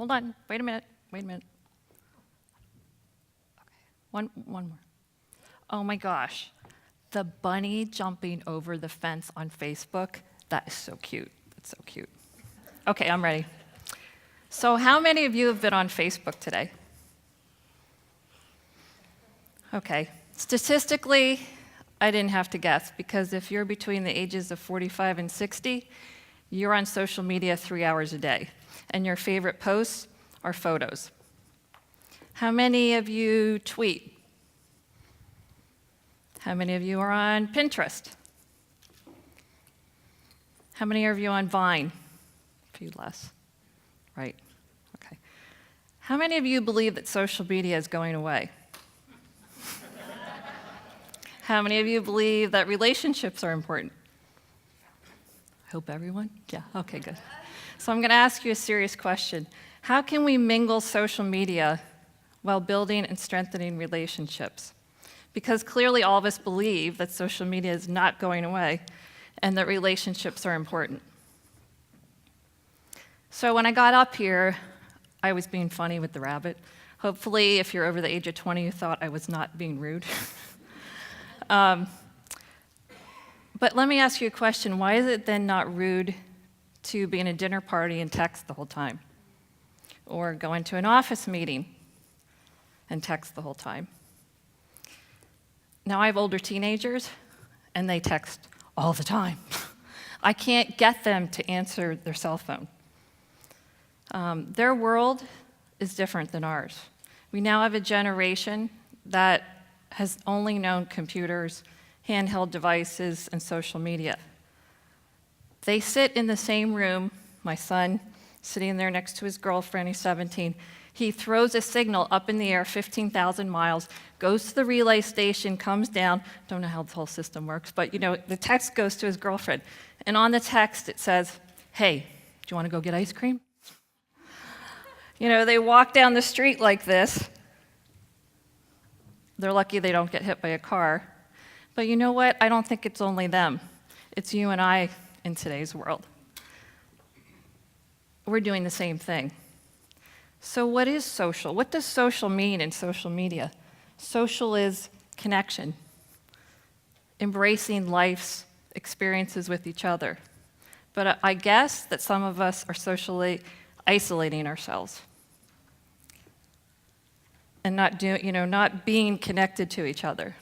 hold on, wait a minute. Okay, one more. Oh my gosh, the bunny jumping over the fence on Facebook, that is so cute. That's so cute. Okay, I'm ready. So how many of you have been on Facebook today? Okay, statistically, I didn't have to guess, because if you're between the ages of 45 and 60, you're on social media 3 hours a day, and your favorite posts are photos. How many of you tweet? How many of you are on Pinterest? How many of you on Vine? A few less, right? Okay. How many of you believe that social media is going away? How many of you believe that relationships are important? I hope everyone? Yeah, okay, good. So I'm going to ask you a serious question. How can we mingle social media while building and strengthening relationships? Because clearly all of us believe that social media is not going away and that relationships are important. So when I got up here, I was being funny with the rabbit. Hopefully, if you're over the age of 20, you thought I was not being rude. But let me ask you a question. Why is it then not rude to be in a dinner party and text the whole time? Or go into an office meeting and text the whole time? Now, I have older teenagers, and they text all the time. I can't get them to answer their cell phone. Their world is different than ours. We now have a generation that has only known computers, handheld devices, and social media. They sit in the same room, my son sitting there next to his girlfriend, he's 17. He throws a signal up in the air 15,000 miles, goes to the relay station, comes down. Don't know how the whole system works, but the text goes to his girlfriend. And on the text it says, "Hey, do you want to go get ice cream?" They walk down the street like this. They're lucky they don't get hit by a car. But you know what? I don't think it's only them. It's you and I in today's world. We're doing the same thing. So what is social? What does social mean in social media? Social is connection, embracing life's experiences with each other. But I guess that some of us are socially isolating ourselves and not being connected to each other.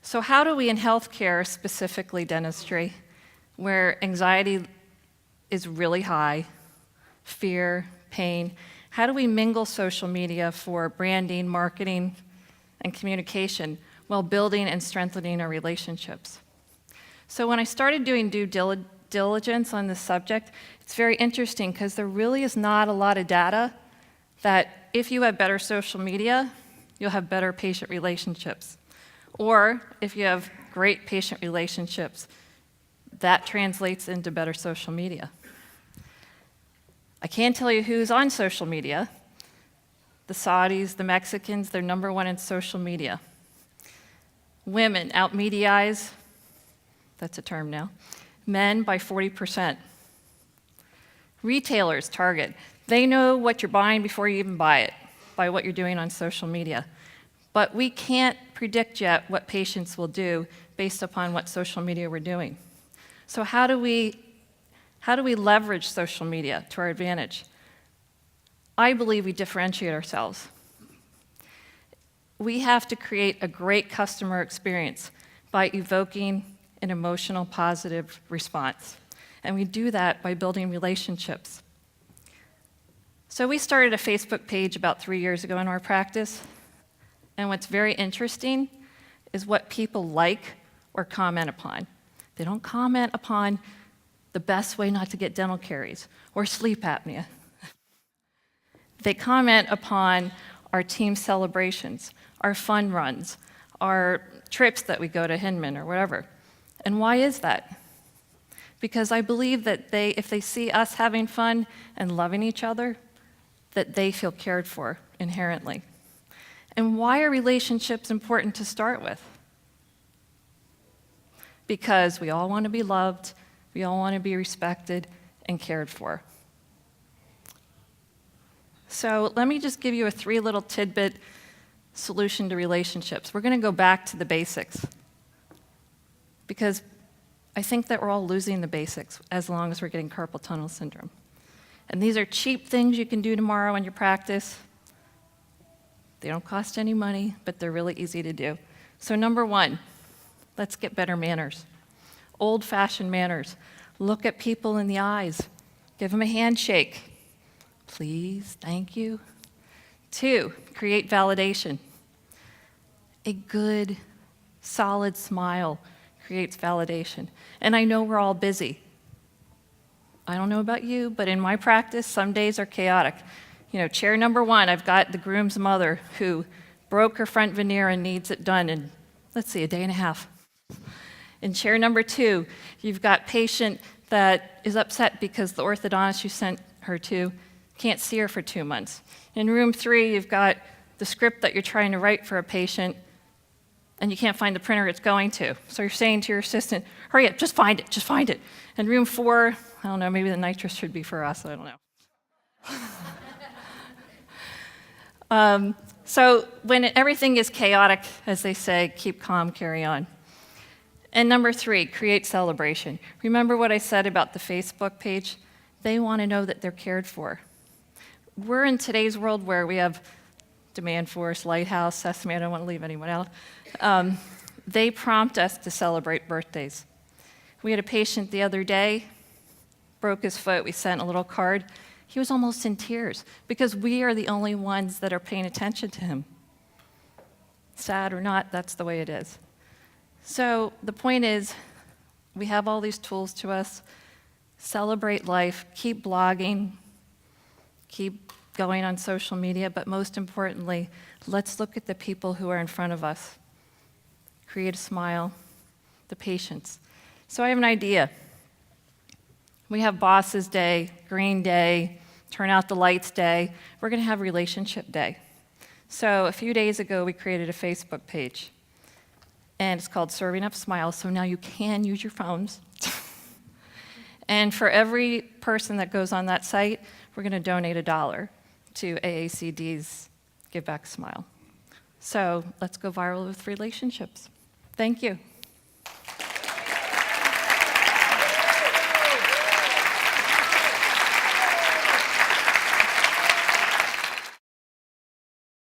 So how do we in healthcare, specifically dentistry, where anxiety is really high, fear, pain, how do we mingle social media for branding, marketing, and communication while building and strengthening our relationships? So when I started doing due diligence on this subject, it's very interesting because there really is not a lot of data that if you have better social media, you'll have better patient relationships. Or if you have great patient relationships, that translates into better social media. I can't tell you who's on social media. The Saudis, the Mexicans, they're number one in social media. Women out-mediaize, that's a term now, men by 40%. Retailers, Target, they know what you're buying before you even buy it, by what you're doing on social media. But we can't predict yet what patients will do based upon what social media we're doing. So how do we leverage social media to our advantage? I believe we differentiate ourselves. We have to create a great customer experience by evoking an emotional, positive response. And we do that by building relationships. So we started a Facebook page about 3 years ago in our practice. And what's very interesting is what people like or comment upon. They don't comment upon the best way not to get dental caries or sleep apnea. They comment upon our team celebrations, our fun runs, our trips that we go to Hinman or whatever. And why is that? Because I believe that if they see us having fun and loving each other, that they feel cared for inherently. And why are relationships important to start with? Because we all want to be loved, we all want to be respected and cared for. So let me just give you a 3 little tidbit solution to relationships. We're going to go back to the basics because I think that we're all losing the basics as long as we're getting carpal tunnel syndrome. And these are cheap things you can do tomorrow in your practice. They don't cost any money, but they're really easy to do. So number 1, let's get better manners. Old-fashioned manners. Look at people in the eyes. Give them a handshake. Please, thank you. 2, create validation. A good, solid smile creates validation. And I know we're all busy. I don't know about you, but in my practice, some days are chaotic. Chair number 1, I've got the groom's mother who broke her front veneer and needs it done in, a day and a half. In chair number 2, you've got patient that is upset because the orthodontist you sent her to can't see her for 2 months. In room 3, you've got the script that you're trying to write for a patient, and you can't find the printer it's going to. So you're saying to your assistant, hurry up, just find it. In room 4, I don't know, maybe the nitrous should be for us, I don't know. So when everything is chaotic, as they say, keep calm, carry on. And number 3, create celebration. Remember what I said about the Facebook page? They want to know that they're cared for. We're in today's world where we have Demand Force, Lighthouse, Sesame, I don't want to leave anyone out. They prompt us to celebrate birthdays. We had a patient the other day, broke his foot, we sent a little card. He was almost in tears because we are the only ones that are paying attention to him. Sad or not, that's the way it is. So the point is, we have all these tools to us. Celebrate life, keep blogging, keep going on social media, but most importantly, let's look at the people who are in front of us. Create a smile, the patients. So I have an idea. We have Bosses Day, Green Day, Turn Out the Lights Day. We're going to have Relationship Day. So a few days ago, we created a Facebook page, and it's called Serving Up Smiles, so now you can use your phones. And for every person that goes on that site, we're going to donate $1 to AACD's Give Back Smile. So let's go viral with relationships. Thank you.